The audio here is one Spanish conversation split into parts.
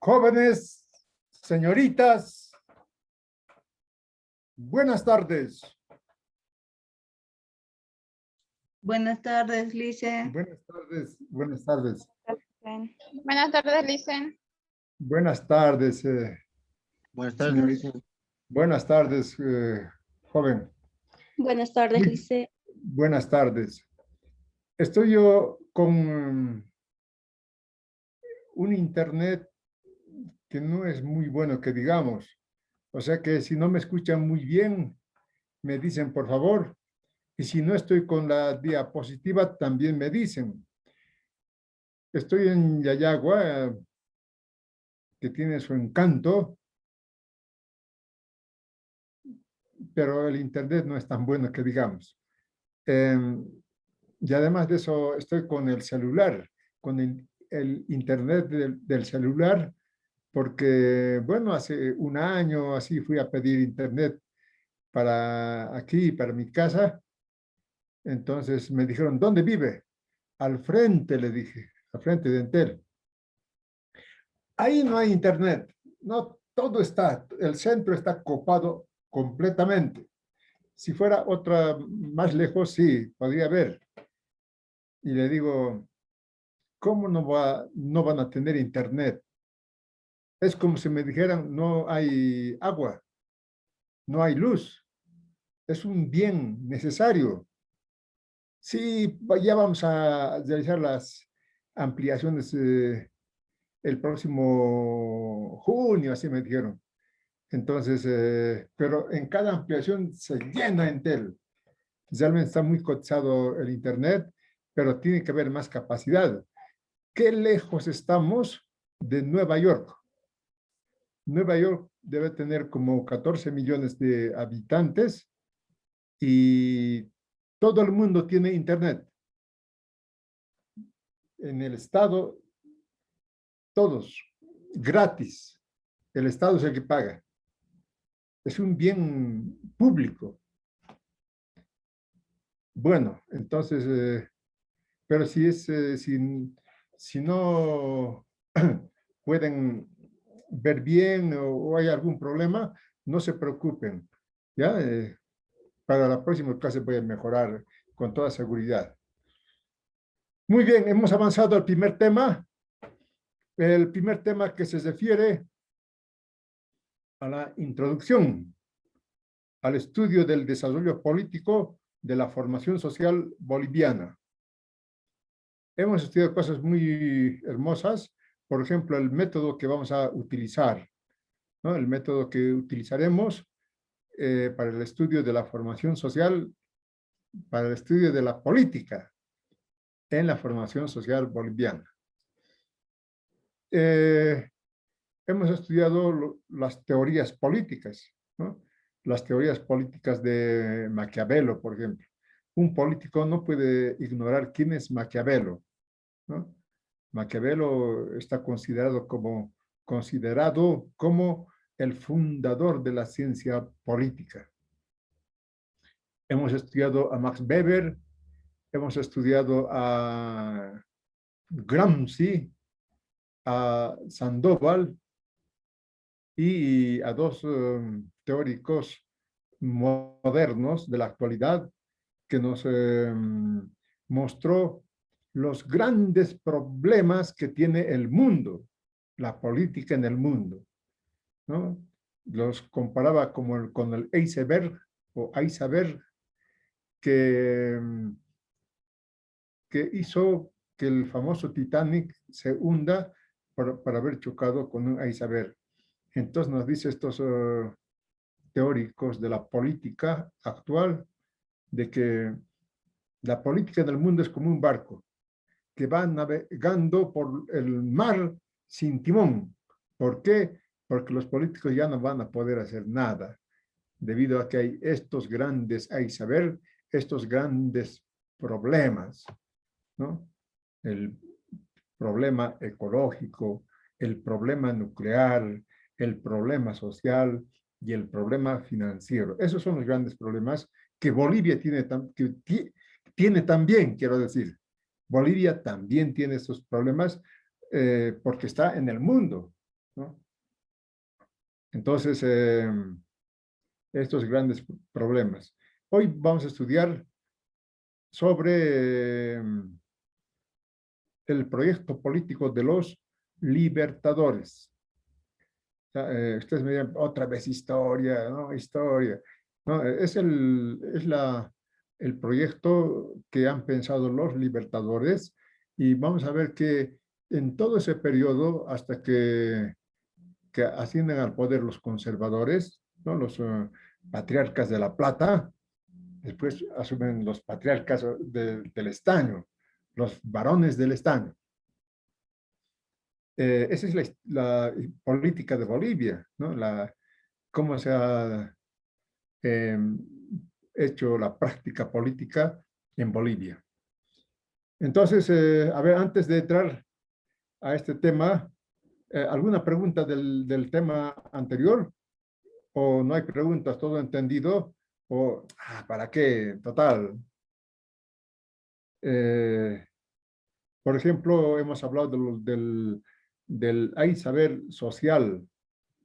Jóvenes, señoritas, buenas tardes. Buenas tardes, Lice. Buenas tardes, buenas tardes. Buenas tardes, Licen. Buenas tardes. Buenas tardes, Lice. Buenas tardes, joven. Buenas tardes, Muy- Lice. Buenas tardes. Estoy yo con un internet que no es muy bueno, que digamos. O sea que si no me escuchan muy bien, me dicen por favor. Y si no estoy con la diapositiva, también me dicen. Estoy en Yayagua, que tiene su encanto, pero el internet no es tan bueno que digamos. Y además de eso, estoy con el celular, con el internet del celular, porque, bueno, hace un año así fui a pedir internet para aquí, para mi casa. Entonces me dijeron, ¿dónde vive? Al frente, le dije, al frente de Entel. Ahí no hay internet, no, todo está, el centro está copado completamente. Si fuera otra más lejos, sí, podría haber. Y le digo, ¿cómo no van a tener internet? Es como si me dijeran, no hay agua, no hay luz. Es un bien necesario. Sí, ya vamos a realizar ampliaciones el próximo junio, así me dijeron. Entonces, pero en cada ampliación se llena Entel. Realmente está muy cotizado el Internet, pero tiene que haber más capacidad. ¿Qué lejos estamos de Nueva York? Nueva York debe tener como 14 millones de habitantes y todo el mundo tiene Internet. En el estado, todos, gratis. El estado es el que paga. Es un bien público. Bueno, entonces, pero si no pueden ver bien o hay algún problema, no se preocupen. ¿Ya? Para la próxima clase voy a mejorar con toda seguridad. Muy bien, hemos avanzado al primer tema. El primer tema que se refiere a la introducción al estudio del desarrollo político de la formación social boliviana. Hemos estudiado cosas muy hermosas, por ejemplo, el método que vamos a utilizar, ¿no? El método que utilizaremos para el estudio de la formación social, para el estudio de la política en la formación social boliviana. Hemos estudiado las teorías políticas, ¿no? Las teorías políticas de Maquiavelo, por ejemplo. Un político no puede ignorar quién es Maquiavelo, ¿no? Maquiavelo está considerado como el fundador de la ciencia política. Hemos estudiado a Max Weber, hemos estudiado a Gramsci, a Sandoval y a dos teóricos modernos de la actualidad que nos mostró los grandes problemas que tiene el mundo, la política en el mundo, ¿no? Los comparaba como con el iceberg o iceberg que hizo que el famoso Titanic se hunda por haber chocado con un iceberg. Entonces nos dice estos teóricos de la política actual de que la política del mundo es como un barco que va navegando por el mar sin timón. ¿Por qué? Porque los políticos ya no van a poder hacer nada, debido a que hay estos grandes, estos grandes problemas, ¿no? El problema ecológico, el problema nuclear, el problema social y el problema financiero. Esos son los grandes problemas que Bolivia tiene también, quiero decir. Bolivia también tiene estos problemas porque está en el mundo, ¿no? Entonces, estos grandes problemas. Hoy vamos a estudiar sobre el proyecto político de los libertadores. Ustedes me dirán, otra vez historia, ¿no? Historia. No, es el proyecto que han pensado los libertadores y vamos a ver que en todo ese periodo, hasta que ascienden al poder los conservadores, ¿no? Los patriarcas de La Plata, después asumen los patriarcas del estaño, los varones del estaño. Esa es la política de Bolivia, ¿no? Cómo se ha hecho la práctica política en Bolivia. Entonces, a ver, antes de entrar a este tema, ¿alguna pregunta del tema anterior? ¿O no hay preguntas, todo entendido? ¿O para qué? Total. Por ejemplo, hemos hablado del hay saber social,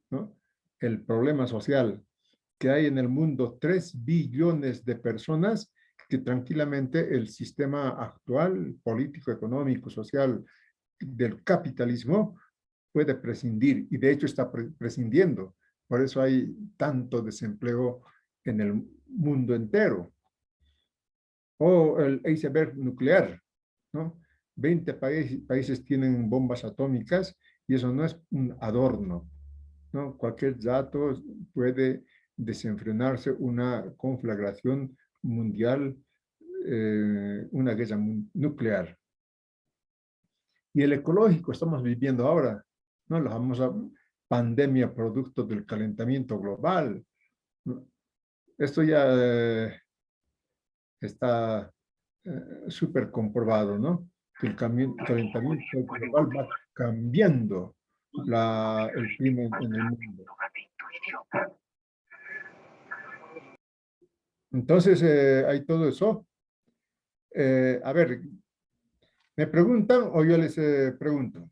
¿no? El problema social, que hay en el mundo 3 billones de personas que tranquilamente el sistema actual, político, económico, social del capitalismo puede prescindir y de hecho está prescindiendo. Por eso hay tanto desempleo en el mundo entero. O el iceberg nuclear, ¿no? 20 países tienen bombas atómicas y eso no es un adorno, ¿no? Cualquier dato puede desenfrenarse una conflagración mundial, una guerra nuclear. Y el ecológico estamos viviendo ahora, ¿no? La famosa pandemia producto del calentamiento global, ¿no? Esto ya está súper comprobado, ¿no? Que el calentamiento global va cambiando el clima en el mundo. Entonces, hay todo eso. A ver, ¿me preguntan o yo les pregunto?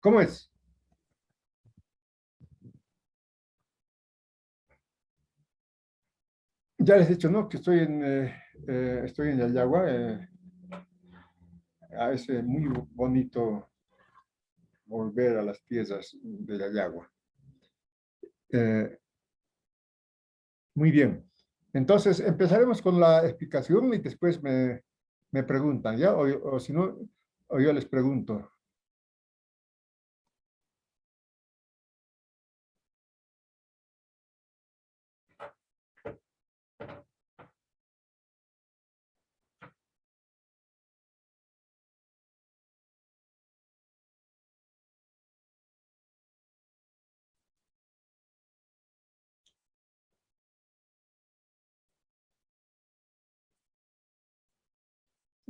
¿Cómo es? Ya les he dicho, ¿no? Que estoy en Yayagua. Es muy bonito volver a las tierras de Yayagua. Muy bien. Entonces, empezaremos con la explicación y después me preguntan, ¿ya? O si no, o yo les pregunto.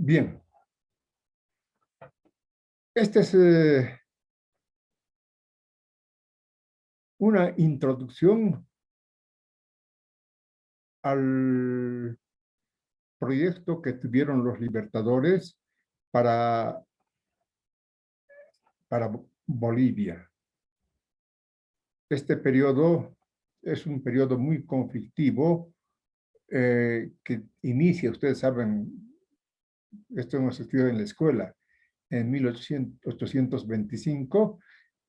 Bien. Esta es una introducción al proyecto que tuvieron los libertadores para, para Bolivia. Este periodo es un periodo muy conflictivo que inicia, ustedes saben, esto hemos estudiado en la escuela, en 1825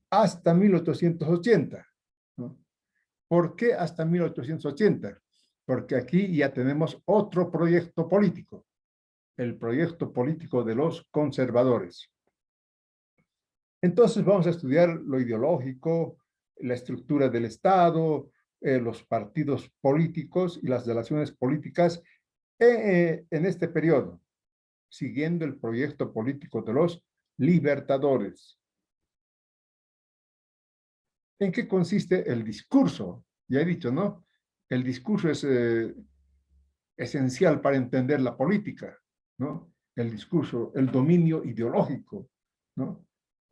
hasta 1880, ¿no? ¿Por qué hasta 1880? Porque aquí ya tenemos otro proyecto político, el proyecto político de los conservadores. Entonces vamos a estudiar lo ideológico, la estructura del Estado, los partidos políticos y las relaciones políticas en este periodo, siguiendo el proyecto político de los libertadores. ¿En qué consiste el discurso? Ya he dicho, ¿no? El discurso es esencial para entender la política, ¿no? El discurso, el dominio ideológico, ¿no?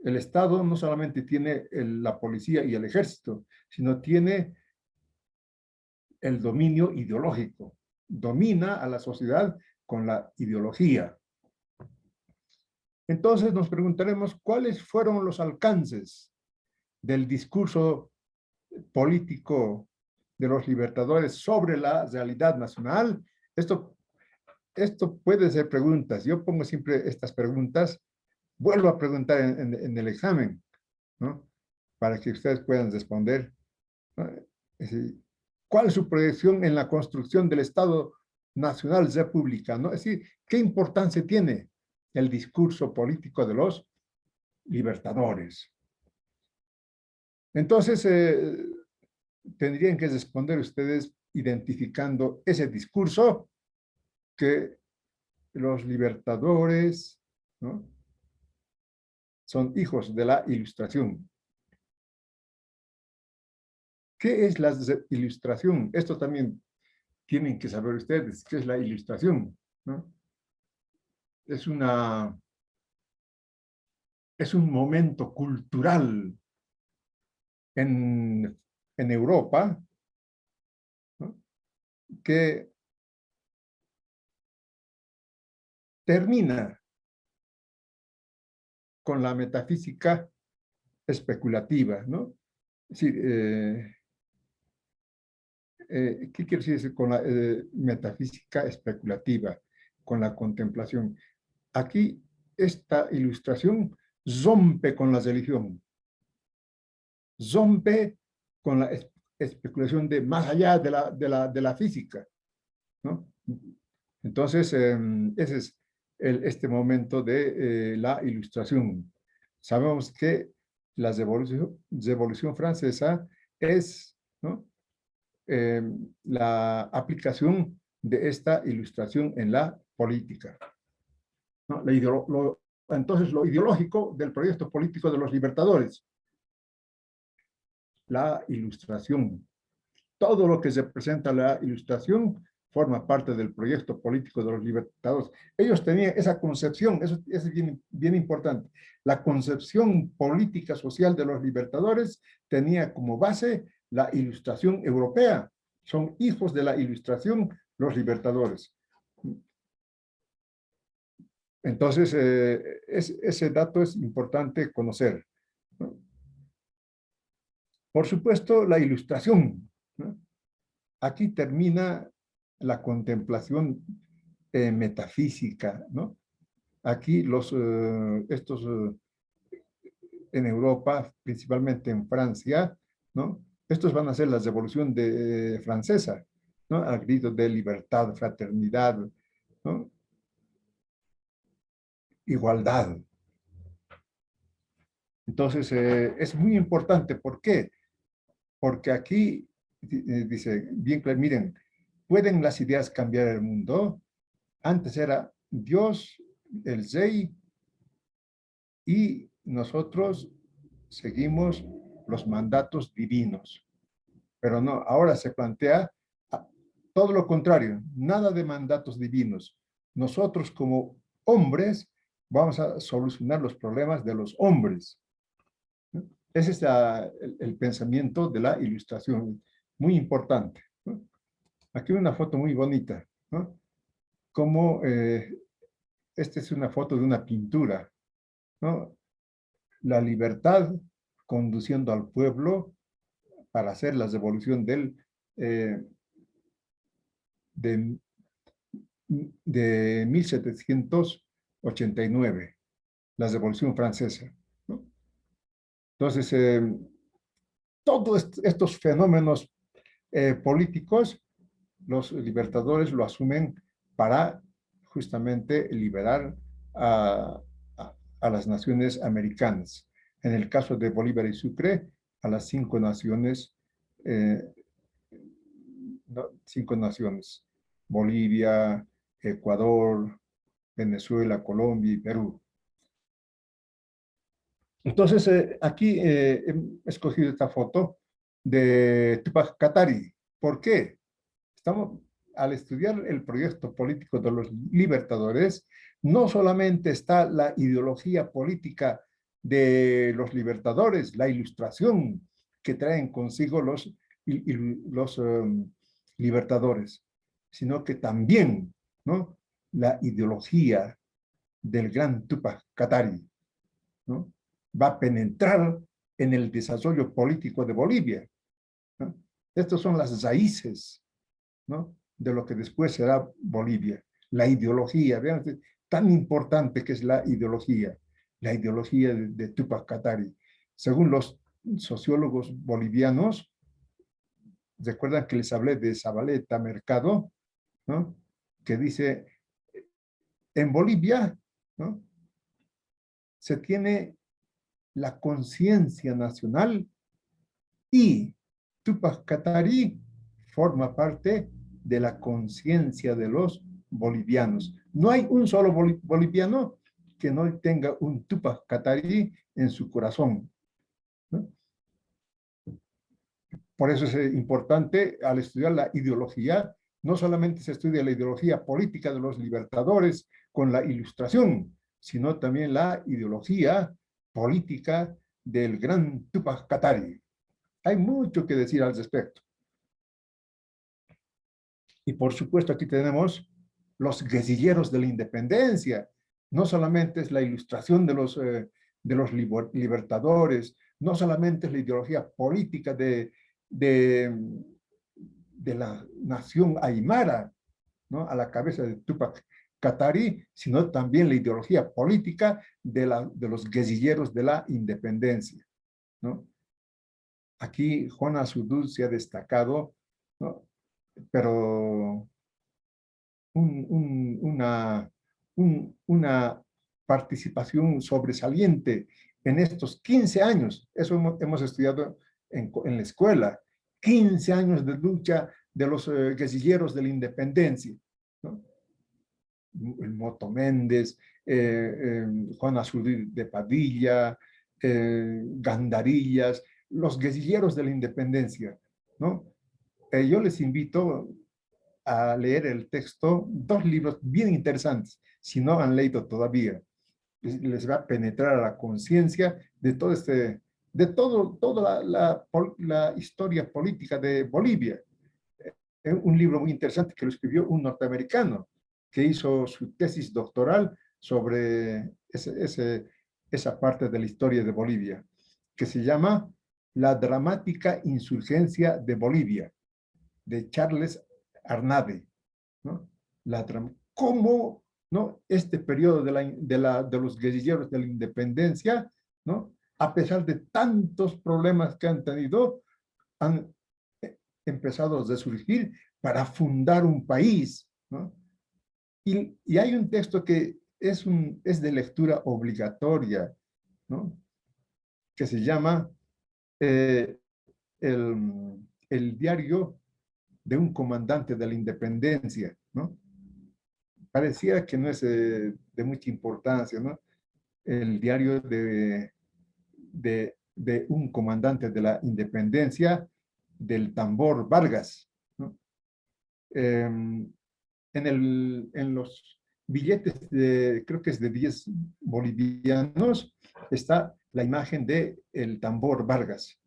El Estado no solamente tiene la policía y el ejército, sino tiene el dominio ideológico. Domina a la sociedad con la ideología. Entonces nos preguntaremos cuáles fueron los alcances del discurso político de los libertadores sobre la realidad nacional. Esto puede ser preguntas. Yo pongo siempre estas preguntas, vuelvo a preguntar en el examen, ¿no? Para que ustedes puedan responder, ¿no? Es decir, ¿cuál es su proyección en la construcción del Estado Nacional Republicano? Es decir, ¿qué importancia tiene el discurso político de los libertadores? Entonces, tendrían que responder ustedes identificando ese discurso que los libertadores, ¿no?, son hijos de la Ilustración. ¿Qué es la Ilustración? Esto también tienen que saber ustedes, ¿qué es la Ilustración? ¿No? Es un momento cultural en Europa, ¿no?, que termina con la metafísica especulativa, ¿no? Es decir, ¿qué quiero decir con la metafísica especulativa? Con la contemplación. Aquí esta ilustración rompe con la religión, rompe con la especulación de más allá de la física, ¿no? Entonces, ese es este momento de la ilustración. Sabemos que la revolución francesa es, ¿no? La aplicación de esta ilustración en la política, ¿no? Entonces, lo ideológico del proyecto político de los libertadores, la ilustración. Todo lo que representa la ilustración forma parte del proyecto político de los libertadores. Ellos tenían esa concepción, eso es bien, bien importante. La concepción política social de los libertadores tenía como base la ilustración europea. Son hijos de la ilustración los libertadores. Entonces, ese dato es importante conocer, ¿no? Por supuesto, la ilustración, ¿no? Aquí termina la contemplación metafísica, ¿no? Aquí en Europa, principalmente en Francia, ¿no? Estos van a ser la revolución francesa, ¿no? Al grito de libertad, fraternidad, ¿no? Igualdad. Entonces, es muy importante. ¿Por qué? Porque aquí dice bien claro, miren, ¿pueden las ideas cambiar el mundo? Antes era Dios, el rey, y nosotros seguimos los mandatos divinos. Pero no, ahora se plantea todo lo contrario, nada de mandatos divinos. Nosotros como hombres vamos a solucionar los problemas de los hombres. Ese es el pensamiento de la ilustración, muy importante, ¿no? Aquí una foto muy bonita, ¿no? Como esta es una foto de una pintura, ¿no? La libertad conduciendo al pueblo para hacer la revolución de, de 1789, la revolución francesa, ¿no? Entonces, todos estos fenómenos políticos, los libertadores lo asumen para justamente liberar a las naciones americanas. En el caso de Bolívar y Sucre, a las 5 naciones, Bolivia, Ecuador, Venezuela, Colombia y Perú. Entonces, aquí he escogido esta foto de Tupac Katari. ¿Por qué? Al estudiar el proyecto político de los libertadores, no solamente está la ideología política de los libertadores, la ilustración que traen consigo los libertadores, sino que también, ¿no?, la ideología del gran Tupac Katari, ¿no?, va a penetrar en el desarrollo político de Bolivia, ¿no? Estas son las raíces, ¿no?, de lo que después será Bolivia. La ideología, vean, tan importante que es la ideología de Tupac Katari. Según los sociólogos bolivianos, recuerdan que les hablé de Zabaleta Mercado, ¿no?, que dice, en Bolivia, ¿no?, se tiene la conciencia nacional y Tupac Katari forma parte de la conciencia de los bolivianos. No hay un solo boliviano que no tenga un Tupac Katari en su corazón, ¿no? Por eso es importante al estudiar la ideología, no solamente se estudia la ideología política de los libertadores con la ilustración, sino también la ideología política del gran Tupac Katari. Hay mucho que decir al respecto. Y por supuesto aquí tenemos los guerrilleros de la independencia. No solamente es la ilustración de los libertadores, no solamente es la ideología política de la nación aymara, ¿no?, a la cabeza de Tupac Katari, sino también la ideología política de los guerrilleros de la independencia, ¿no? aquí Jonas Udud se ha destacado, ¿no? Pero una participación sobresaliente en estos 15 años. Eso hemos estudiado en la escuela. 15 años de lucha de los guerrilleros de la independencia, ¿no? El Moto Méndez, Juan Azul de Padilla, Gandarillas, los guerrilleros de la independencia, ¿no? Yo les invito a leer el texto, dos libros bien interesantes, si no han leído todavía. Les va a penetrar a la conciencia de todo toda la historia política de Bolivia. Un libro muy interesante que lo escribió un norteamericano que hizo su tesis doctoral sobre esa parte de la historia de Bolivia, que se llama La dramática insurgencia de Bolivia, de Charles Arnade, ¿no? ¿Cómo, no, este periodo de los guerrilleros de la independencia, ¿no? A pesar de tantos problemas que han tenido, han empezado a resurgir para fundar un país, ¿no? Y hay un texto que es de lectura obligatoria, ¿no? Que se llama eh, el diario de un comandante de la independencia, ¿no? Pareciera que no es de mucha importancia, ¿no? El diario de un comandante de la independencia del Tambor Vargas, ¿no? En los billetes, creo que es de 10 bolivianos, está la imagen de el Tambor Vargas,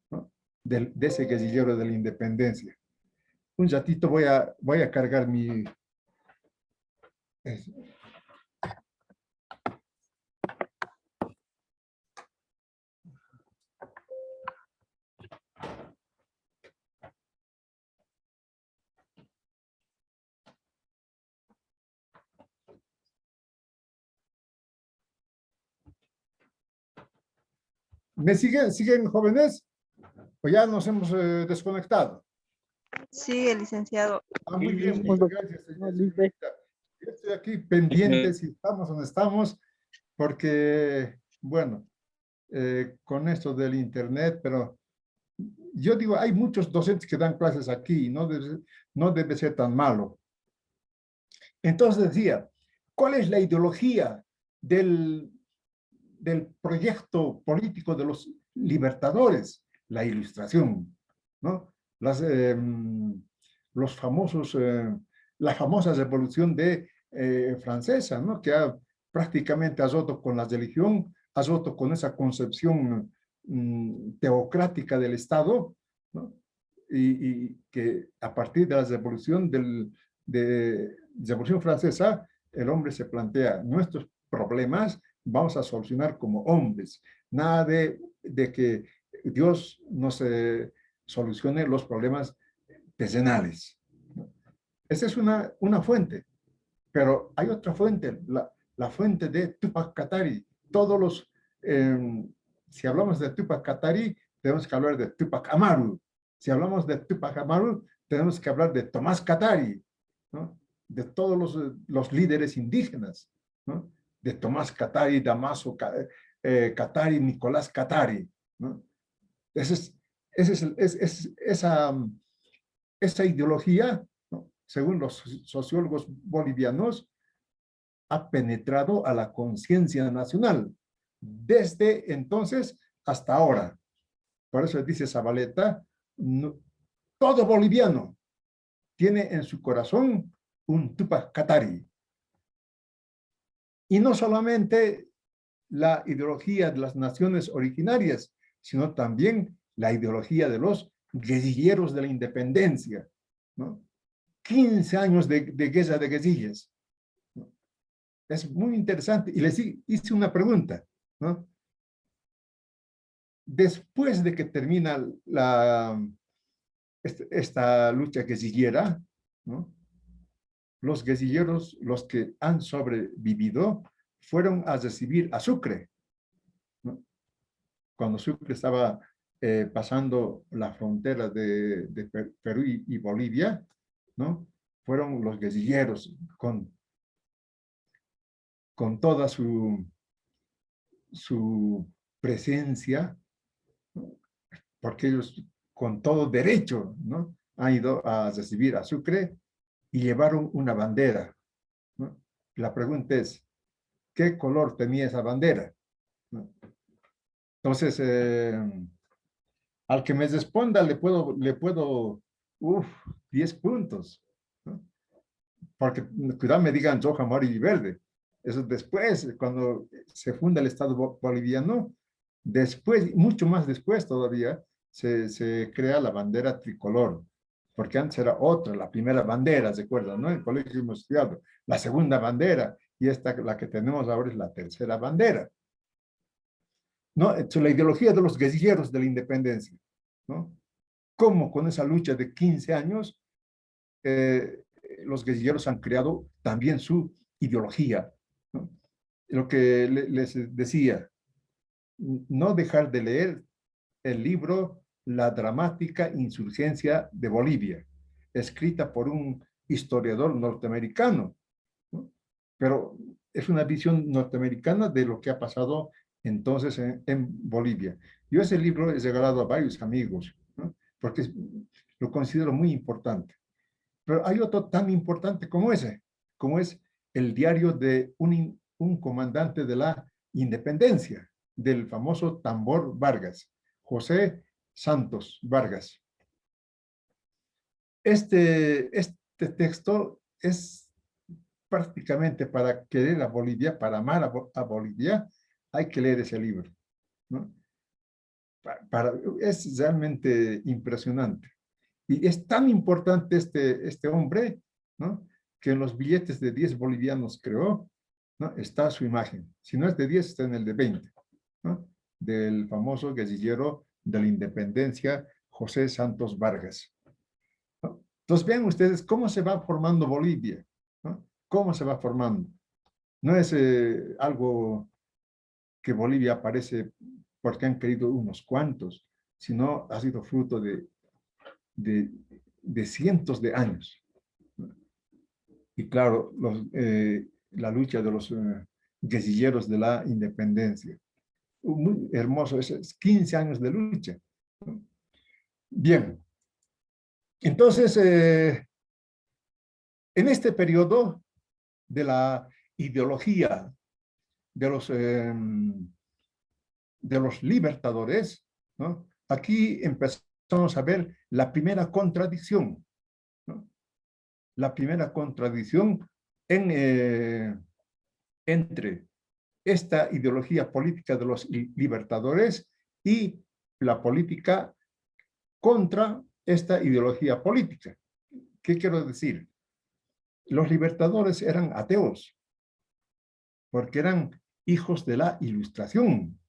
¿no? De ese guerrillero de la independencia. Un ratito voy a cargar mi... ¿Me siguen jóvenes? ¿O ya nos hemos desconectado? Sí, licenciado. Muy bien, muchas gracias, señorita. Yo estoy aquí pendiente si estamos o no estamos, porque, bueno, con esto del internet, pero yo digo, hay muchos docentes que dan clases aquí, no debe ser tan malo. Entonces decía, ¿cuál es la ideología del proyecto político de los libertadores? La ilustración, ¿no? Los famosos, la famosa revolución francesa, ¿no? Que prácticamente ha roto con la religión, ha roto con esa concepción teocrática del Estado, ¿no? Y que a partir de la revolución francesa, el hombre se plantea nuestros problemas, vamos a solucionar como hombres. Nada de que Dios nos solucione los problemas terrenales. Esa es una fuente, pero hay otra fuente, la fuente de Tupac Katari. Si hablamos de Tupac Katari, tenemos que hablar de Tupac Amaru. Si hablamos de Tupac Amaru, tenemos que hablar de Tomás Katari, ¿no? De todos los líderes indígenas, ¿no? De Tomás Katari, Damaso Katari, Nicolás Katari, ¿no? Esa ideología, ¿no? Según los sociólogos bolivianos, ha penetrado a la conciencia nacional desde entonces hasta ahora. Por eso dice Zabaleta, no, todo boliviano tiene en su corazón un Tupac Katari. Y no solamente la ideología de las naciones originarias, sino también la ideología de los guerrilleros de la independencia, ¿no? 15 años de guerra de guerrillas, ¿no? Es muy interesante. Y les hice una pregunta, ¿no? Después de que termina esta lucha guerrillera, ¿no? Los guerrilleros, los que han sobrevivido, fueron a recibir a Sucre, ¿no? Cuando Sucre estaba pasando la frontera de Perú y Bolivia, ¿no? Fueron los guerrilleros con toda su presencia, ¿no? Porque ellos con todo derecho, ¿no? Han ido a recibir a Sucre y llevaron una bandera, ¿no? La pregunta es, ¿qué color tenía esa bandera? ¿No? Entonces, al que me responda le puedo, 10 puntos, ¿no? Porque cuidado me digan roja, amarillo y verde. Eso después, cuando se funda el Estado boliviano, después, mucho más después todavía, se crea la bandera tricolor, porque antes era otra, la primera bandera, ¿se acuerdan? ¿No? En el colegio hemos estudiado la segunda bandera, y esta, la que tenemos ahora, es la tercera bandera, ¿no? Entonces, la ideología de los guerrilleros de la independencia, ¿no? Cómo con esa lucha de 15 años, los guerrilleros han creado también su ideología, ¿no? Lo que les decía, no dejar de leer el libro La dramática insurgencia de Bolivia, escrita por un historiador norteamericano, ¿no? Pero es una visión norteamericana de lo que ha pasado entonces en Bolivia. Yo ese libro he regalado a varios amigos, ¿no? Porque lo considero muy importante. Pero hay otro tan importante como ese, como es el diario de un comandante de la independencia, del famoso Tambor Vargas, José Santos Vargas. Este texto es prácticamente para querer a Bolivia, para amar a Bolivia, hay que leer ese libro, ¿no? Es realmente impresionante. Y es tan importante este hombre, ¿no? Que en los billetes de 10 bolivianos creó, ¿no? Está su imagen. Si no es de 10, está en el de 20, ¿no? Del famoso guerrillero de la independencia, José Santos Vargas, ¿no? Entonces vean ustedes cómo se va formando Bolivia, ¿no? Cómo se va formando. No es algo que Bolivia aparece porque han querido unos cuantos, sino ha sido fruto de, de cientos de años. Y claro, la lucha de los guerrilleros de la independencia. Muy hermoso, es 15 años de lucha. Bien, entonces, en este periodo de la ideología de los libertadores, ¿no? Aquí empezamos a ver la primera contradicción, ¿no? La primera contradicción entre esta ideología política de los libertadores y la política contra esta ideología política. ¿Qué quiero decir? Los libertadores eran ateos, porque eran hijos de la Ilustración.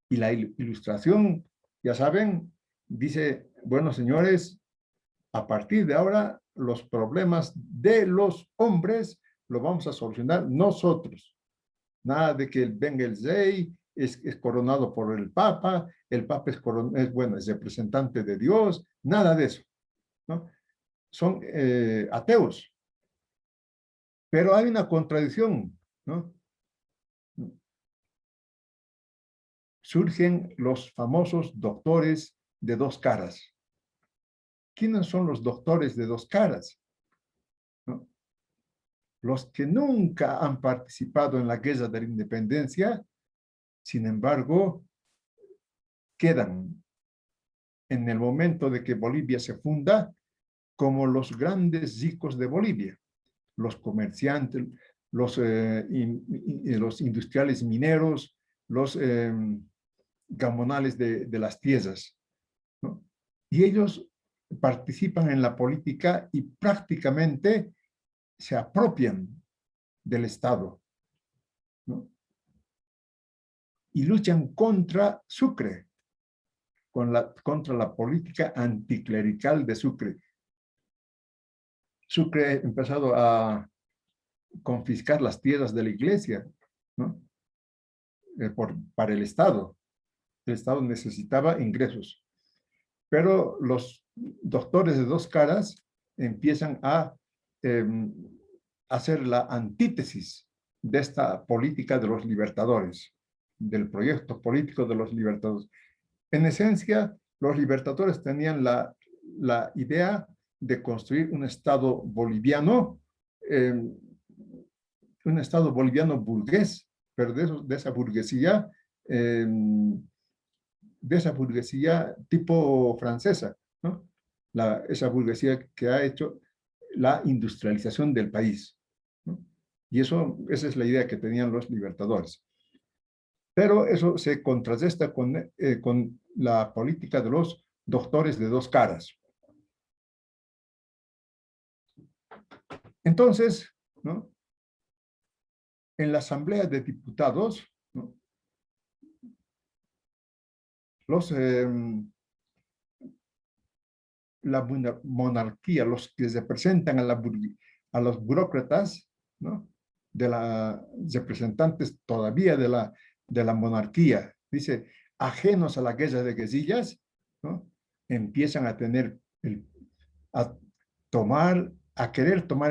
Y la Ilustración, ya saben, dice, bueno, señores, a partir de ahora, los problemas de los hombres los vamos a solucionar nosotros. Nada de que venga el rey, es coronado por el Papa es representante de Dios, nada de eso, ¿no? Son ateos. Pero hay una contradicción, ¿no? Surgen los famosos doctores de dos caras. ¿Quiénes son los doctores de dos caras? ¿No? Los que nunca han participado en la guerra de la independencia, sin embargo, quedan en el momento de que Bolivia se funda como los grandes ricos de Bolivia, los comerciantes, los industriales mineros, los gamonales de las tierras, ¿no? Y ellos participan en la política y prácticamente se apropian del Estado, ¿no? Y luchan contra Sucre, contra la política anticlerical de Sucre. Sucre ha empezado a confiscar las tierras de la iglesia, ¿no? Para el Estado. el Estado necesitaba ingresos. Pero los doctores de dos caras empiezan a hacer la antítesis de esta política de los libertadores, del proyecto político de los libertadores. En esencia, los libertadores tenían la idea de construir un Estado boliviano burgués, pero de esa burguesía tipo francesa, ¿no? Esa burguesía que ha hecho la industrialización del país, ¿no? Y esa es la idea que tenían los libertadores. Pero eso se contrarresta con la política de los doctores de dos caras. Entonces, ¿no?, en la Asamblea de Diputados, ¿no?, la monarquía, los que representan a los burócratas, ¿no?, representantes todavía de la monarquía, dice, ajenos a la guerra de guerrillas, ¿no?, empiezan a querer tomar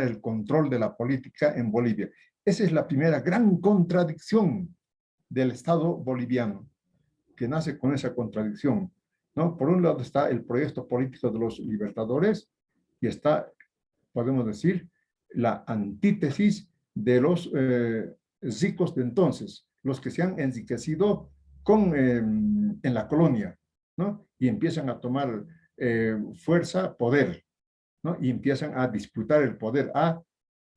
el control de la política en Bolivia. Esa es la primera gran contradicción del Estado boliviano, que nace con esa contradicción, ¿no? Por un lado está el proyecto político de los libertadores y está, podemos decir, la antítesis de los ricos de entonces, los que se han enriquecido en la colonia, ¿no? Y empiezan a tomar fuerza, poder, ¿no? Y empiezan a disputar el poder a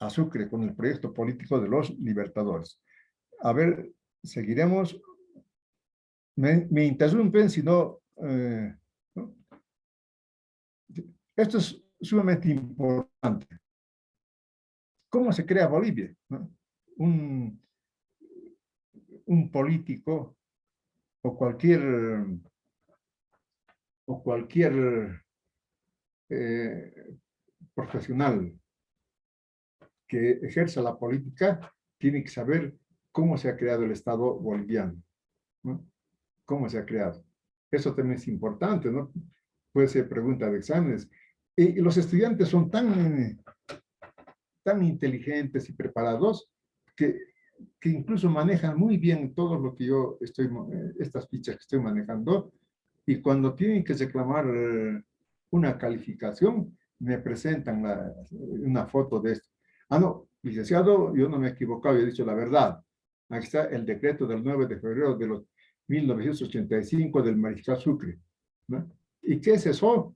Sucre con el proyecto político de los libertadores. A ver, seguiremos. Me interrumpen, si no, ¿no? Esto es sumamente importante. ¿Cómo se crea Bolivia, ¿no? Un político o cualquier profesional que ejerza la política tiene que saber cómo se ha creado el Estado boliviano, ¿no? ¿Cómo se ha creado? Eso también es importante, ¿no? Puede ser pregunta de exámenes. Y los estudiantes son tan inteligentes y preparados que incluso manejan muy bien todo lo que yo estas fichas que estoy manejando, y cuando tienen que reclamar una calificación, me presentan una foto de esto. Ah, no, licenciado, yo no me he equivocado, yo he dicho la verdad. Aquí está el decreto del 9 de febrero de 1985 del Mariscal Sucre, ¿no? ¿Y qué es eso?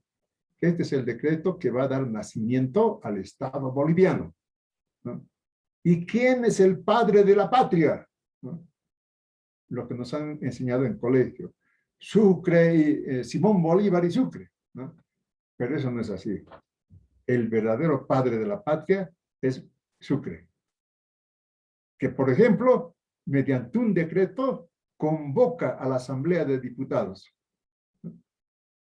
Este es el decreto que va a dar nacimiento al Estado boliviano, ¿no? ¿Y quién es el padre de la patria? ¿No? Lo que nos han enseñado en colegio. Sucre, Simón Bolívar y Sucre, ¿no? Pero eso no es así. El verdadero padre de la patria es Sucre, que, por ejemplo, mediante un decreto convoca a la Asamblea de Diputados, ¿no?,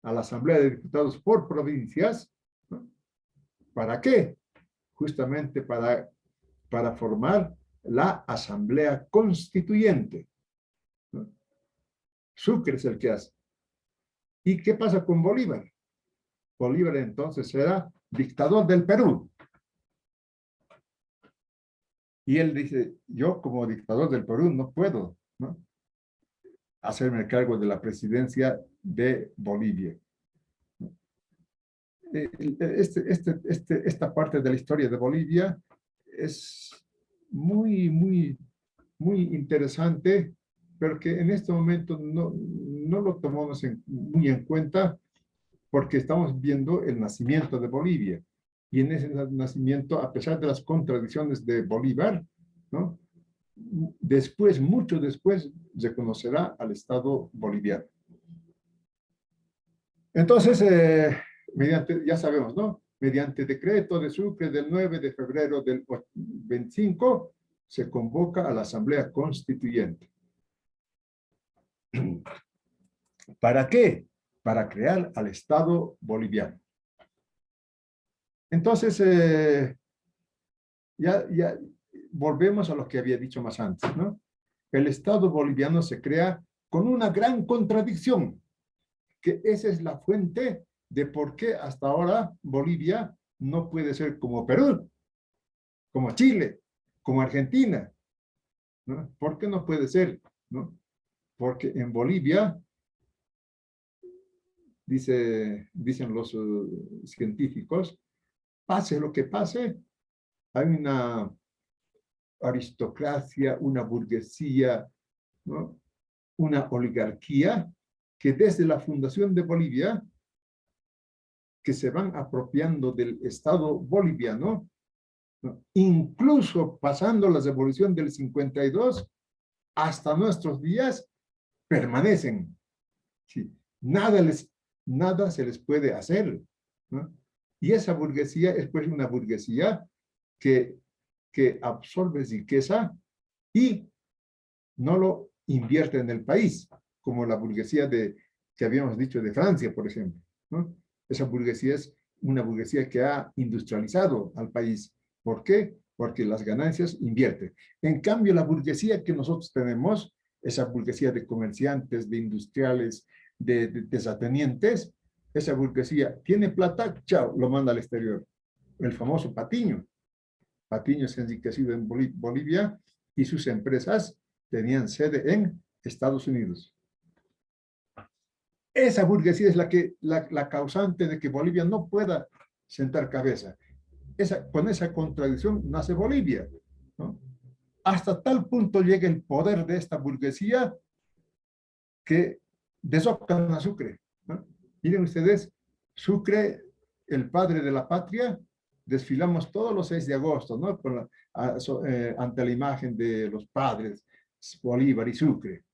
a la Asamblea de Diputados por provincias, ¿no? ¿Para qué? Justamente para formar la Asamblea Constituyente, ¿no? Sucre es el que hace. ¿Y qué pasa con Bolívar? Bolívar entonces era dictador del Perú. Y él dice, yo como dictador del Perú no puedo, ¿no?, hacerme cargo de la presidencia de Bolivia. Esta parte de la historia de Bolivia es muy, muy, muy interesante, pero que en este momento no lo tomamos muy en cuenta, porque estamos viendo el nacimiento de Bolivia. Y en ese nacimiento, a pesar de las contradicciones de Bolívar, ¿no?, después, mucho después, reconocerá al Estado boliviano. Entonces, ya sabemos, ¿no?, mediante decreto de Sucre del 9 de febrero del 25, se convoca a la Asamblea Constituyente. ¿Para qué? Para crear al Estado boliviano. Entonces, ya volvemos a lo que había dicho más antes, ¿no? El Estado boliviano se crea con una gran contradicción, que esa es la fuente de por qué hasta ahora Bolivia no puede ser como Perú, como Chile, como Argentina, ¿no? ¿Por qué no puede ser? ¿No? Porque en Bolivia, dicen los científicos, pase lo que pase, hay una aristocracia, una burguesía, ¿no? Una oligarquía que desde la fundación de Bolivia, que se van apropiando del Estado boliviano, ¿no? Incluso pasando la revolución del 52 hasta nuestros días, permanecen. ¿Sí? Nada se les puede hacer, ¿no? Y esa burguesía es pues una burguesía que absorbe riqueza y no lo invierte en el país, como la burguesía que habíamos dicho de Francia, por ejemplo, ¿no? Esa burguesía es una burguesía que ha industrializado al país. ¿Por qué? Porque las ganancias invierte. En cambio, la burguesía que nosotros tenemos, esa burguesía de comerciantes, de industriales, de terratenientes, esa burguesía tiene plata, chao, lo manda al exterior. El famoso Patiño. Patiño se ha enriquecido en Bolivia y sus empresas tenían sede en Estados Unidos. Esa burguesía es la causante de que Bolivia no pueda sentar cabeza. Con esa contradicción nace Bolivia, ¿no? Hasta tal punto llega el poder de esta burguesía que deshocan a Sucre, ¿no? Miren ustedes, Sucre, el padre de la patria, desfilamos todos los 6 de agosto, ¿no? Ante la imagen de los padres, Bolívar y Sucre.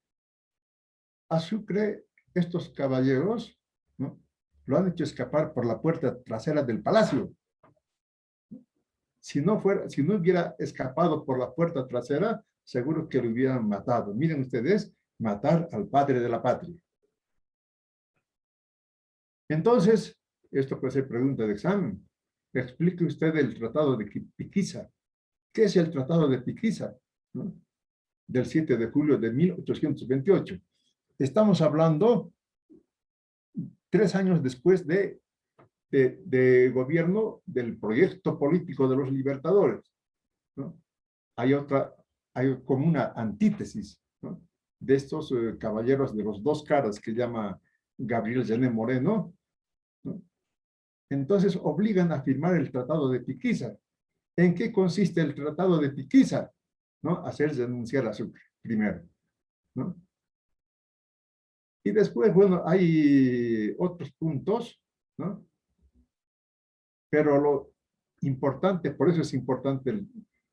A Sucre, estos caballeros, ¿no? Lo han hecho escapar por la puerta trasera del palacio. Si no hubiera escapado por la puerta trasera, seguro que lo hubieran matado. Miren ustedes, matar al padre de la patria. Entonces, esto puede ser pregunta de examen. Explique usted el Tratado de Piquiza. ¿Qué es el Tratado de Piquiza? ¿No? Del 7 de julio de 1828. Estamos hablando 3 años después de gobierno del proyecto político de los libertadores, ¿no? Hay como una antítesis, ¿no? De estos caballeros de los 2 caras que llama Gabriel Llané Moreno, ¿no? Entonces obligan a firmar el Tratado de Piquiza. ¿En qué consiste el Tratado de Piquiza? ¿No? Hacer renunciar a Sucre, primero, ¿no? Y después, bueno, hay otros puntos, ¿no? Pero lo importante, por eso es importante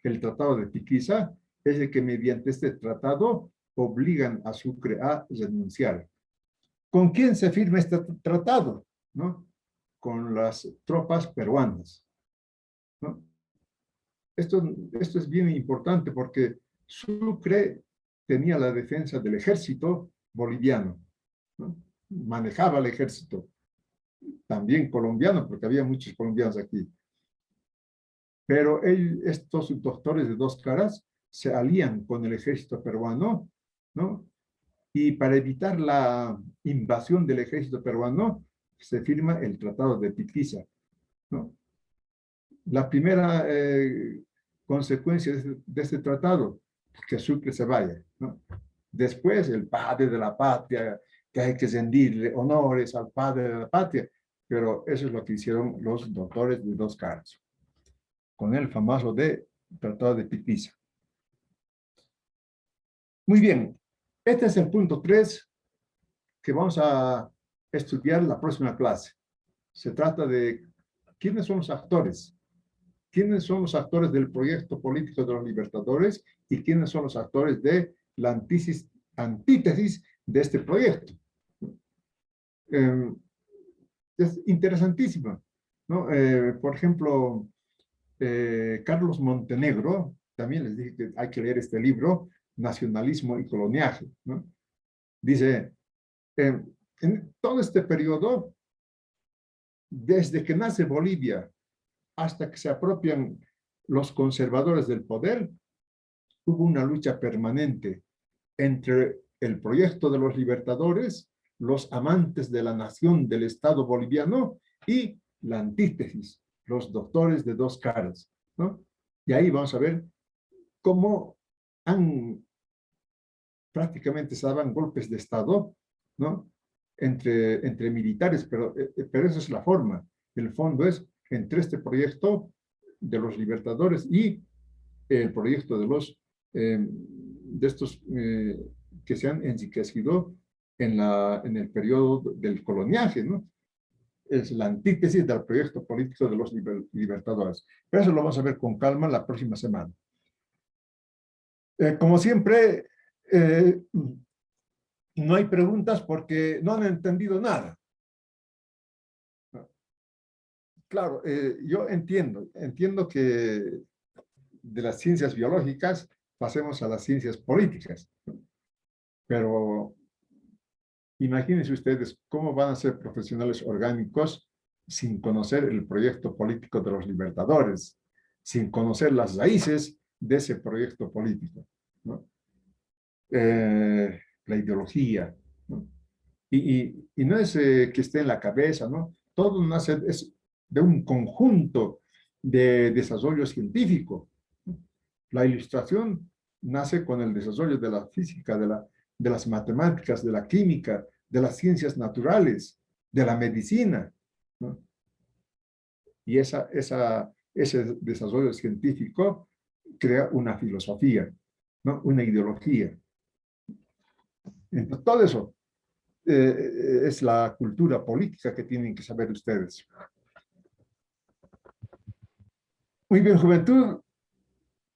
el Tratado de Piquiza, es de que mediante este tratado obligan a Sucre a renunciar. ¿Con quién se firma este tratado? ¿No? Con las tropas peruanas, ¿no? Esto es bien importante porque Sucre tenía la defensa del ejército boliviano, ¿no? Manejaba el ejército, también colombiano, porque había muchos colombianos aquí. Pero estos doctores de 2 caras se alían con el ejército peruano, ¿no? Y para evitar la invasión del ejército peruano, se firma el Tratado de Piquiza, ¿no? La primera consecuencia de este tratado, que Sucre se vaya, ¿no? Después, el padre de la patria, que hay que rendirle honores al padre de la patria, pero eso es lo que hicieron los doctores de 2 caras, con el famoso Tratado de Piquiza. Muy bien, este es el punto 3 que vamos a estudiar la próxima clase. Se trata de quiénes son los actores. ¿Quiénes son los actores del proyecto político de los libertadores y quiénes son los actores de la antítesis de este proyecto? Es interesantísimo, ¿no? Por ejemplo, Carlos Montenegro, también les dije que hay que leer este libro, Nacionalismo y Coloniaje, ¿no? Dice, en todo este periodo, desde que nace Bolivia hasta que se apropian los conservadores del poder, hubo una lucha permanente entre el proyecto de los libertadores, los amantes de la nación del Estado boliviano y la antítesis, los doctores de dos caras, ¿no? Y ahí vamos a ver cómo prácticamente se daban golpes de Estado, ¿no? Entre militares, pero esa es la forma. El fondo es entre este proyecto de los libertadores y el proyecto de estos que se han enriquecido en el periodo del coloniaje, ¿no? Es la antítesis del proyecto político de los libertadores. Pero eso lo vamos a ver con calma la próxima semana. Como siempre, no hay preguntas porque no han entendido nada. Claro, yo entiendo que de las ciencias biológicas pasemos a las ciencias políticas, pero imagínense ustedes cómo van a ser profesionales orgánicos sin conocer el proyecto político de los libertadores, sin conocer las raíces de ese proyecto político, ¿no? La ideología, ¿no? Y no es que esté en la cabeza, ¿no? Todo nace de un conjunto de desarrollo científico. La ilustración nace con el desarrollo de la física, de las matemáticas, de la química, de las ciencias naturales, de la medicina, ¿no? Y ese desarrollo científico crea una filosofía, ¿no? Una ideología. Entonces, todo eso es la cultura política que tienen que saber ustedes. Muy bien, juventud.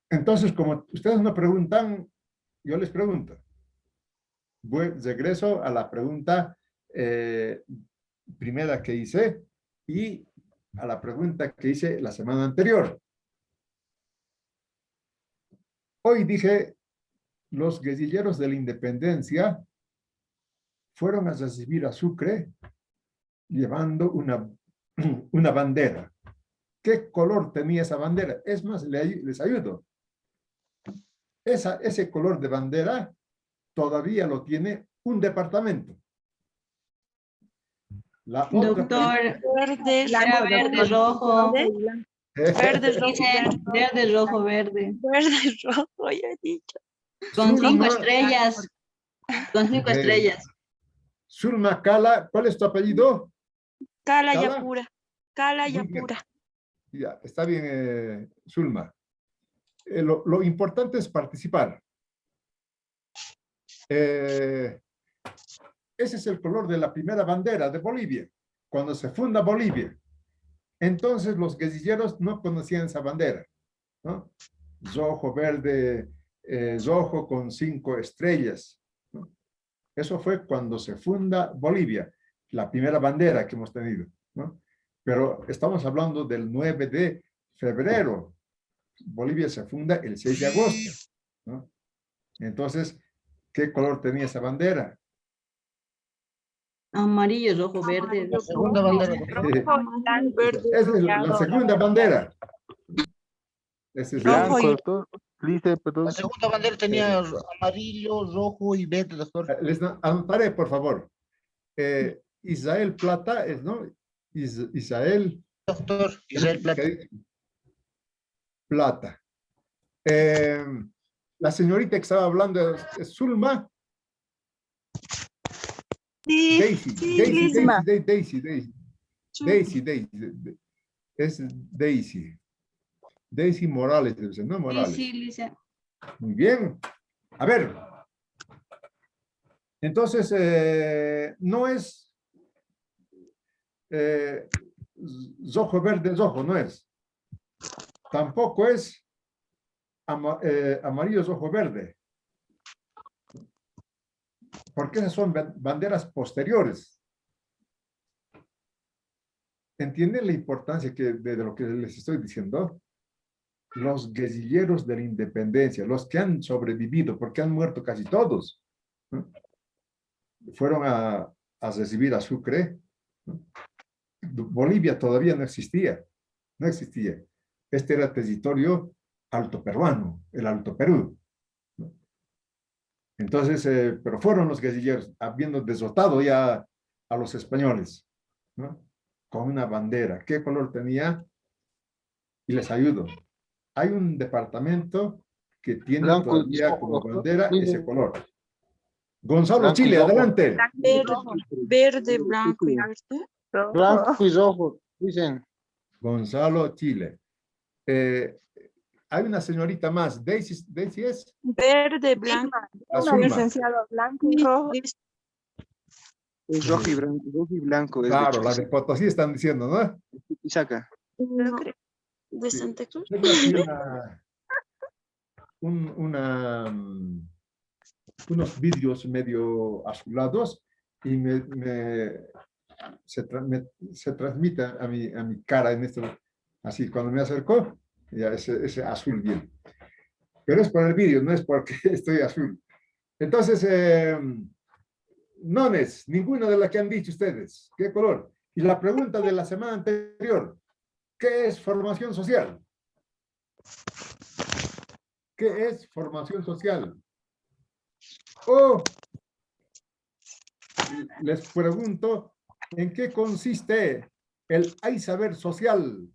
Entonces, como ustedes no preguntan, yo les pregunto. Regreso a la pregunta primera que hice y a la pregunta que hice la semana anterior. Hoy dije, los guerrilleros de la independencia fueron a recibir a Sucre llevando una bandera. ¿Qué color tenía esa bandera? Es más, les ayudo. Ese color de bandera todavía lo tiene un departamento. La otra Doctor, Verde, era verde, rojo. Verde, rojo, Dicen verde, rojo, verde. verde, rojo, ya he dicho. Con 5 Zulma, estrellas. Con 5 estrellas. Zulma Cala, ¿cuál es tu apellido? Cala Cala. Yapura. Cala Muy bien. Yapura. Ya, está bien, Zulma. Lo importante es participar. Ese es el color de la primera bandera de Bolivia, cuando se funda Bolivia. Entonces los guerrilleros no conocían esa bandera, ¿no? Rojo, verde, rojo con 5 estrellas, ¿no? Eso fue cuando se funda Bolivia, la primera bandera que hemos tenido, ¿no? Pero estamos hablando del 9 de febrero. Bolivia se funda el 6 de agosto, ¿no? Entonces, ¿qué color tenía esa bandera? Amarillo, rojo, verde. La segunda bandera. Esa es la segunda bandera. Esa es Rojo Blanco, y doctor. Dice, La perdón. segunda bandera tenía amarillo, rojo y verde, doctor. Les anotaré, por favor. Israel Plata, ¿no? Israel Doctor, Israel Plata. Plata. La señorita que estaba hablando es Zulma. sí, Daisy, sí, Daisy, misma. Daisy. Es Daisy. Daisy Morales, debe ser, ¿no? Sí, Morales. sí, Lisa. Muy bien. A ver. Entonces, no es rojo, verde, rojo, no es. Tampoco es amarillo, rojo, verde. Porque esas son banderas posteriores. ¿Entienden la importancia de lo que les estoy diciendo? Los guerrilleros de la independencia, los que han sobrevivido, porque han muerto casi todos, ¿no? Fueron a recibir a Sucre, ¿no? Bolivia todavía no existía. Este era territorio alto peruano, el Alto Perú, ¿no? Entonces, pero fueron los guerrilleros, habiendo derrotado ya a los españoles, ¿no? Con una bandera. ¿Qué color tenía? Y les ayudo. Hay un departamento que tiene Blanco y todavía como rojo. bandera ese color. Gonzalo Blanco y Chile, rojo. adelante. Verde, blanco y azul. Blanco y rojo, dicen. Gonzalo Chile. Hay una señorita más, Daisy es Verde, blanco. Azulma. Licenciado, blanco y rojo. Es rojo y blanco. Es Claro, de la de Potosí están diciendo, ¿no? Chuquisaca. No creo. De Sí. Santa Cruz. Tengo aquí unos vidrios medio azulados y se transmite a mi cara en esto, así cuando me acerco, ya ese azul bien. Pero es por el vidrio, no es porque estoy azul. Entonces, nones, ninguna de las que han dicho ustedes. ¿Qué color? Y la pregunta de la semana anterior, ¿qué es formación social? ¿Qué es formación social? O les pregunto, ¿en qué consiste el hay saber social?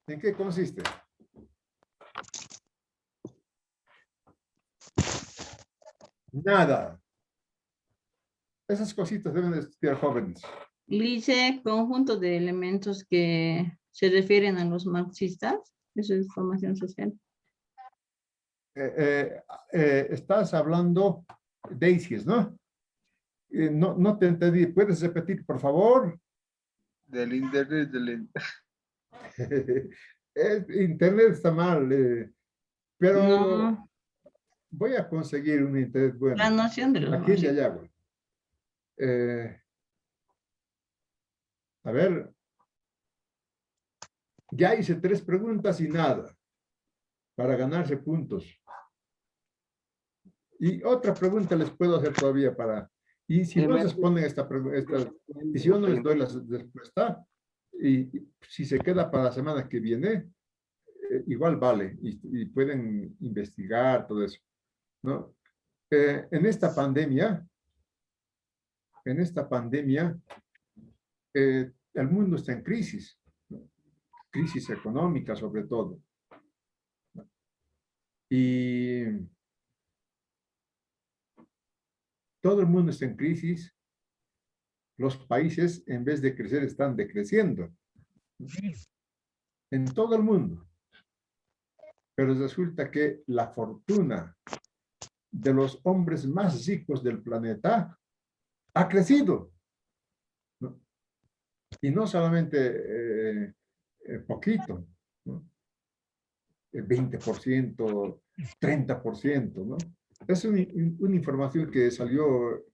¿En qué consiste? Nada. Esas cositas deben de estudiar jóvenes. Dice conjunto de elementos que se refieren a los marxistas. Eso es formación social. Estás hablando Daisy, ¿no? No te entendí. ¿Puedes repetir, por favor? Del internet, Internet está mal, pero No, voy a conseguir un internet bueno. la noción de los Aquí en marxistas. Yayagua. A ver. Ya hice 3 preguntas y nada. Para ganarse puntos. Y otra pregunta les puedo hacer todavía para... Y si no responden esta pregunta, y si yo no les doy la respuesta, y si se queda para la semana que viene, igual vale, y pueden investigar todo eso, ¿no? En esta pandemia, el mundo está en crisis, ¿no? Crisis económica sobre todo. Y todo el mundo está en crisis. Los países, en vez de crecer, están decreciendo. En todo el mundo. Pero resulta que la fortuna de los hombres más ricos del planeta ha crecido, ¿no? Y no solamente poquito, ¿no? 20%, 30%, ¿no? Es una información que salió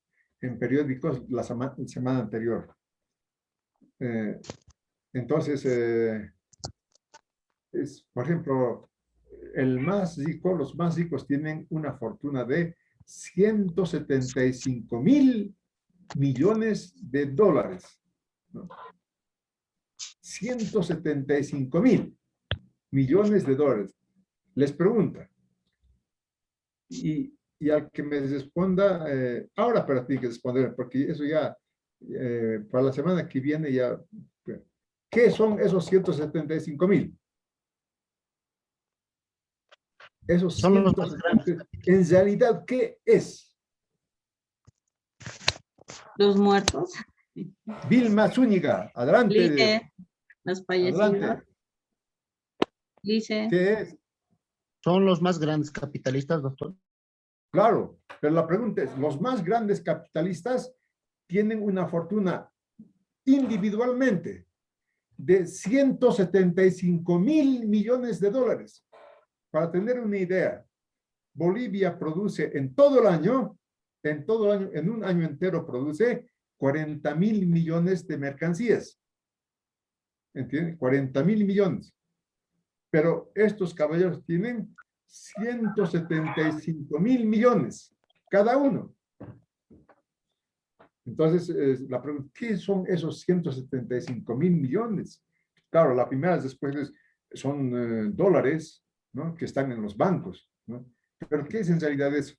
en periódicos la semana anterior. Entonces, por ejemplo, los más ricos tienen una fortuna de 175,000 millones de dólares, ¿no? 175,000 millones de dólares. Les pregunta. Y al que me responda, ahora para ti que responder, porque eso ya, para la semana que viene ya, ¿qué son esos 175,000? Esos Son los más 170, en realidad, ¿qué es? Los muertos. Vilma Zúñiga, adelante. Dice los fallecidos. Adelante. Dice. ¿Qué es? Son los más grandes capitalistas, doctor. Claro, pero la pregunta es, los más grandes capitalistas tienen una fortuna individualmente de 175,000 millones de dólares. Para tener una idea, Bolivia produce en todo el año, en un año entero produce 40,000 millones de mercancías. ¿Entienden? 40,000 millones. Pero estos caballeros tienen 175,000 millones cada uno. Entonces, la pregunta, ¿qué son esos 175,000 millones? Claro, la primera después son dólares, ¿no? Que están en los bancos, ¿no? Pero ¿qué es en realidad eso?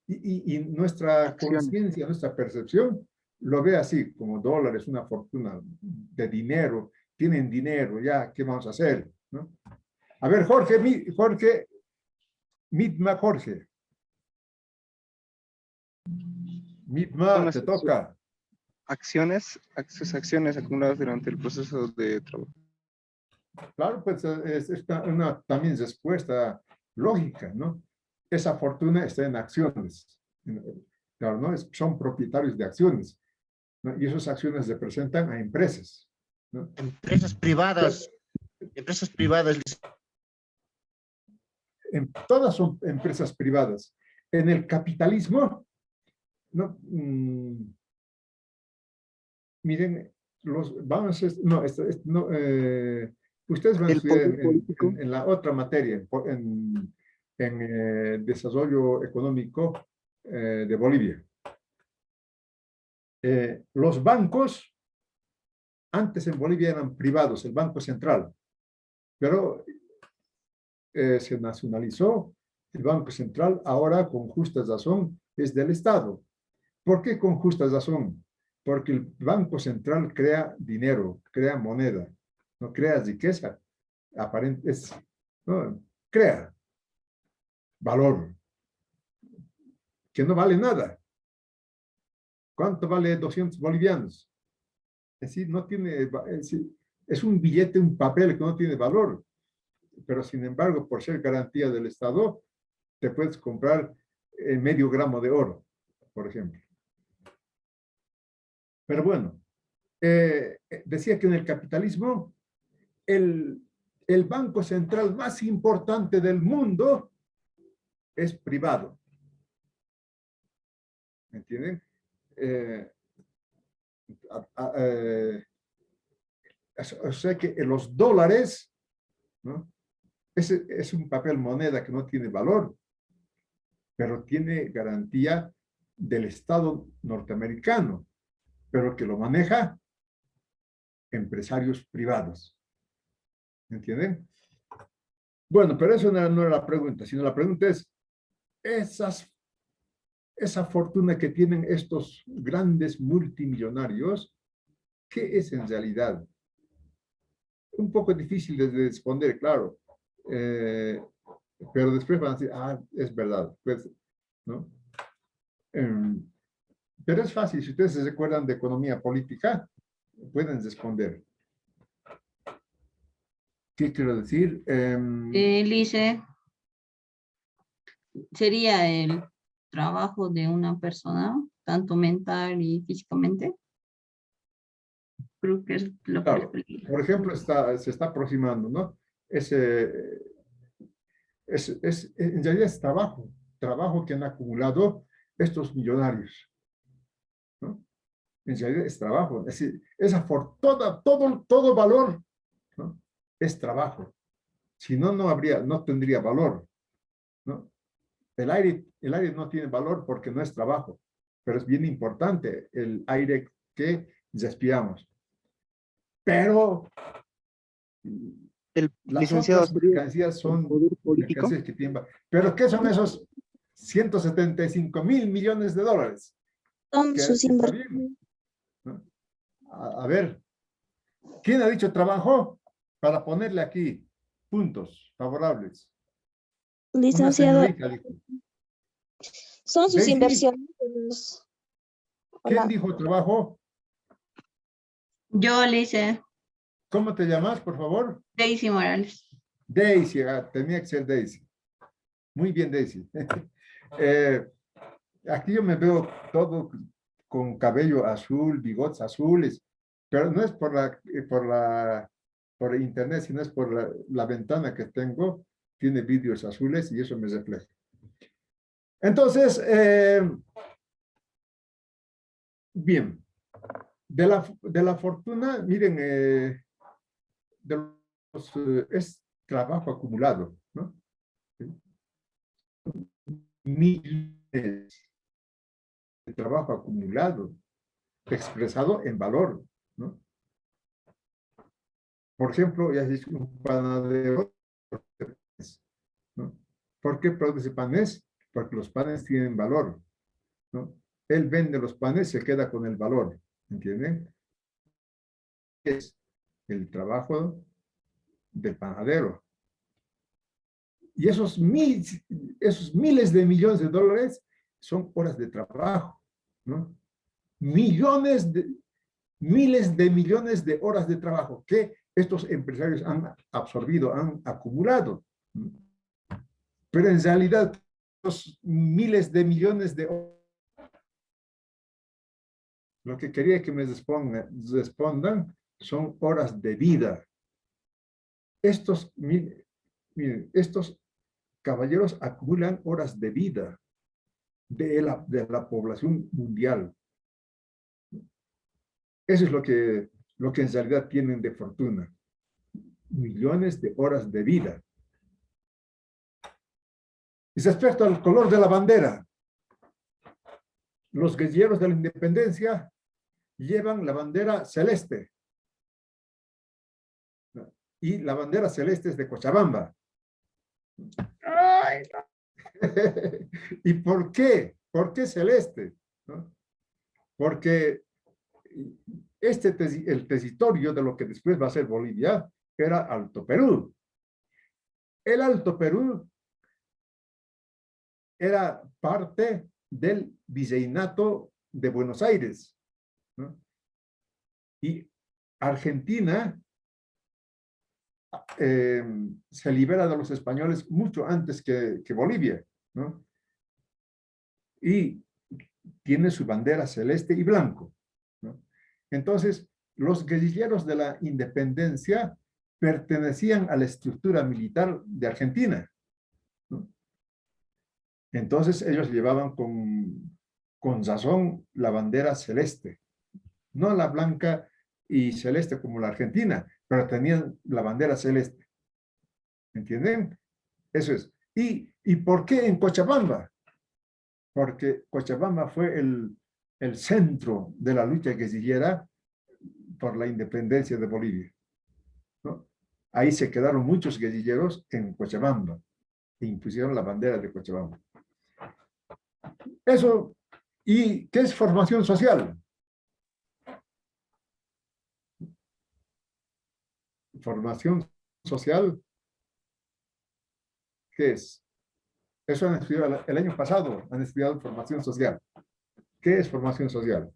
Y nuestra Acciones. conciencia, nuestra percepción, lo ve así, como dólares, una fortuna de dinero, tienen dinero, ya, ¿qué vamos a hacer? ¿No? A ver, Jorge, Mitma, Jorge. Mitma, Son las te toca. sus acciones acumuladas durante el proceso de trabajo. Claro, pues es una también respuesta lógica, ¿no? Esa fortuna está en acciones. Claro, ¿no? Son propietarios de acciones, ¿no? Y esas acciones representan a empresas, ¿no? Empresas privadas. Empresas privadas. Todas son empresas privadas. En el capitalismo, ¿no? Miren, ustedes van a El estudiar poder político. en la otra materia, en desarrollo económico de Bolivia. Los bancos, antes en Bolivia eran privados, el Banco Central, pero se nacionalizó el Banco Central, ahora con justa razón es del Estado. ¿Por qué con justa razón? Porque el Banco Central crea dinero, crea moneda, no crea riqueza, aparente, no, crea valor, que no vale nada. ¿Cuánto vale 200 bolivianos? Es decir, no tiene, es un billete, un papel que no tiene valor, pero sin embargo, por ser garantía del Estado, te puedes comprar medio gramo de oro, por ejemplo. Pero bueno, decía que en el capitalismo, el banco central más importante del mundo es privado. ¿Me entienden? O sea que los dólares, ¿no? Es un papel moneda que no tiene valor, pero tiene garantía del Estado norteamericano, pero que lo maneja empresarios privados. ¿Me entienden? Bueno, pero eso no era la pregunta, sino la pregunta es, esa fortuna que tienen estos grandes multimillonarios, ¿qué es en realidad? Un poco difícil de responder, claro, pero después van a decir, es verdad, pues, ¿no? Pero es fácil, si ustedes se recuerdan de economía política, pueden responder. ¿Qué quiero decir? Lice, sería el trabajo de una persona, tanto mental y físicamente. Creo que es lo que Claro, por ejemplo, se está aproximando, ¿no? En realidad es trabajo que han acumulado estos millonarios, ¿no? En realidad es trabajo, es decir, todo valor, ¿no? Es trabajo. Si no, no tendría valor, ¿no? El aire no tiene valor porque no es trabajo, pero es bien importante el aire que respiramos. Pero El las licenciado otras sería mercancías el son poder político. mercancías que tienen valor. ¿Pero qué son esos 175.000 millones de dólares? Son Que sus está bien, ¿no? A ver, ¿quién ha dicho trabajo? Para ponerle aquí puntos favorables. Una licenciado, señorita dijo. son sus Daisy, inversiones. ¿quién Hola, dijo trabajo? Yo, Lice, ¿Cómo te llamas, por favor? Daisy Morales. Daisy, tenía que ser Daisy. Muy bien, Daisy. Aquí yo me veo todo con cabello azul, bigotes azules, pero no es por internet, sino es por la ventana que tengo, tiene vidrios azules y eso me refleja. Entonces, bien, de la fortuna, miren, es trabajo acumulado, ¿no? Miles de trabajo acumulado, expresado en valor, ¿no? Por ejemplo, ya es un panadero, ¿no? ¿Por qué produce panes? Porque los panes tienen valor, ¿no? Él vende los panes, se queda con el valor, ¿entienden? Es el trabajo del panadero. Y esos miles de millones de dólares son horas de trabajo, ¿no? Miles de millones de horas de trabajo que estos empresarios han absorbido, han acumulado. Pero en realidad, los miles de millones de horas, lo que quería que me respondan son horas de vida. Miren, estos caballeros acumulan horas de vida de la población mundial. Eso es lo que en realidad tienen de fortuna. Millones de horas de vida. Y respecto al color de la bandera, los guerrilleros de la independencia llevan la bandera celeste. Y la bandera celeste es de Cochabamba. Ay, ¿Y por qué? ¿Por qué celeste? ¿No? Porque el territorio de lo que después va a ser Bolivia era Alto Perú. El Alto Perú era parte del virreinato de Buenos Aires, ¿no? Y Argentina se libera de los españoles mucho antes que Bolivia, ¿no? Y tiene su bandera celeste y blanco, ¿no? Entonces, los guerrilleros de la independencia pertenecían a la estructura militar de Argentina, ¿no? Entonces, ellos llevaban con razón la bandera celeste, no la blanca y celeste como la Argentina, pero tenían la bandera celeste. ¿Entienden? Eso es. ¿Y por qué en Cochabamba? Porque Cochabamba fue el centro de la lucha guerrillera por la independencia de Bolivia, ¿no? Ahí se quedaron muchos guerrilleros en Cochabamba e impusieron la bandera de Cochabamba. Eso, ¿y qué es formación social? Formación social, ¿qué es? Eso han estudiado el año pasado, han estudiado formación social. ¿Qué es formación social?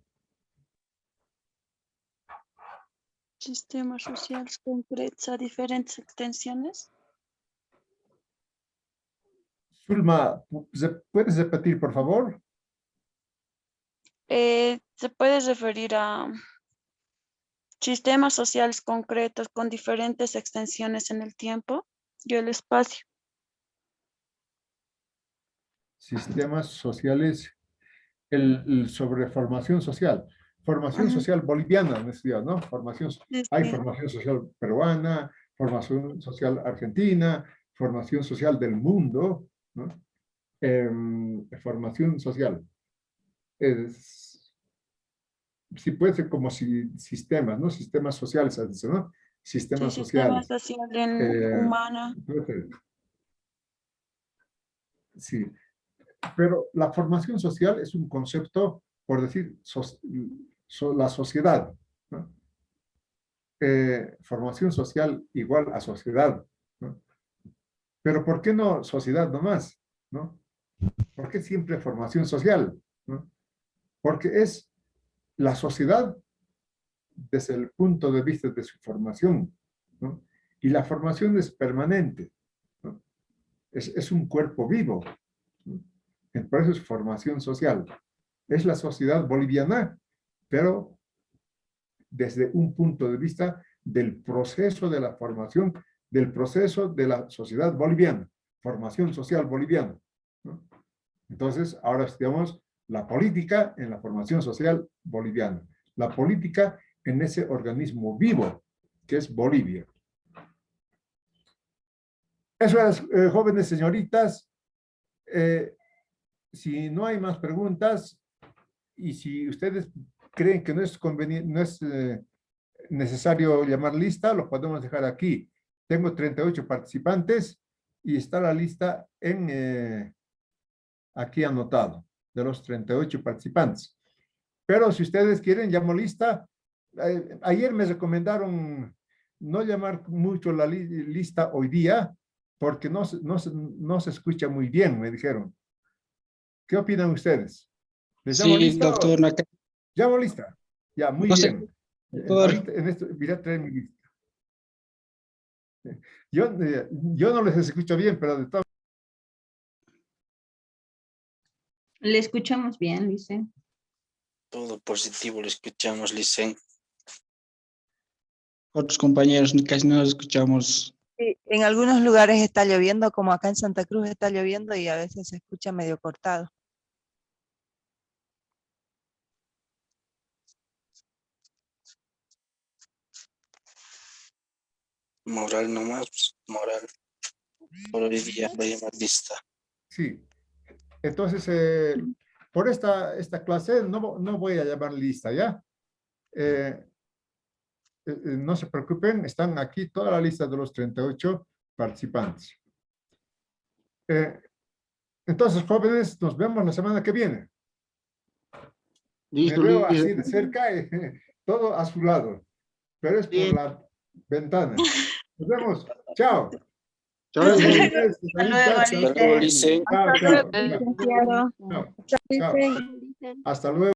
Sistemas sociales concretos a diferentes extensiones. Zulma, ¿puedes repetir, por favor? Se puede referir a sistemas sociales concretos con diferentes extensiones en el tiempo y el espacio. Sistemas sociales, sobre formación social. Formación Ajá. social boliviana, han estudiado, ¿no? Hay Sí. formación social peruana, formación social argentina, formación social del mundo, ¿no? Formación social. Sí puede ser como sistemas, ¿no? Sistemas sociales, has dicho, ¿no? Sí, Sistemas sistemas sociales. sociales en humana. Sí, pero la formación social es un concepto, por decir, la sociedad, ¿no? Formación social igual a sociedad, ¿no? Pero ¿por qué no sociedad nomás? ¿No? ¿Por qué siempre formación social? ¿No? Porque es la sociedad desde el punto de vista de su formación, ¿no? Y la formación es permanente, ¿no? Es un cuerpo vivo, ¿no? Por eso es formación social. Es la sociedad boliviana, pero desde un punto de vista del proceso de la formación, del proceso de la sociedad boliviana, formación social boliviana, ¿no? Entonces, ahora estudiamos la política en la formación social boliviana, la política en ese organismo vivo que es Bolivia. Eso es, jóvenes señoritas. Si no hay más preguntas y si ustedes creen que no es conveniente, no es necesario llamar lista, lo podemos dejar aquí. Tengo 38 participantes y está la lista aquí anotado de los 38 participantes. Pero si ustedes quieren, llamo lista. Ayer me recomendaron no llamar mucho la lista hoy día porque no se escucha muy bien, me dijeron. ¿Qué opinan ustedes? ¿Les llamo Sí, lista? doctor, Llamo lista. Ya, muy No sé, bien. doctor. Ahorita en esto, voy a traer mi lista. Yo no les escucho bien, pero de todas Le escuchamos bien, Licen. Todo positivo, lo escuchamos, Licen. Otros compañeros casi no los escuchamos. Sí, en algunos lugares está lloviendo, como acá en Santa Cruz está lloviendo y a veces se escucha medio cortado. Moral nomás, pues, moral. Por hoy día voy a llamar lista. sí. Entonces, por esta clase no voy a llamar lista, ¿ya? No se preocupen, están aquí toda la lista de los 38 participantes. Entonces, jóvenes, nos vemos la semana que viene. Listo, Me veo así listo. de cerca, todo a su lado, pero es por Bien. la ventana. Nos vemos. Chao. Chao. Chao, luego, jóvenes. Hasta luego, Licen. Chao, chao. Licenciado. Chao. Chao. Hasta luego.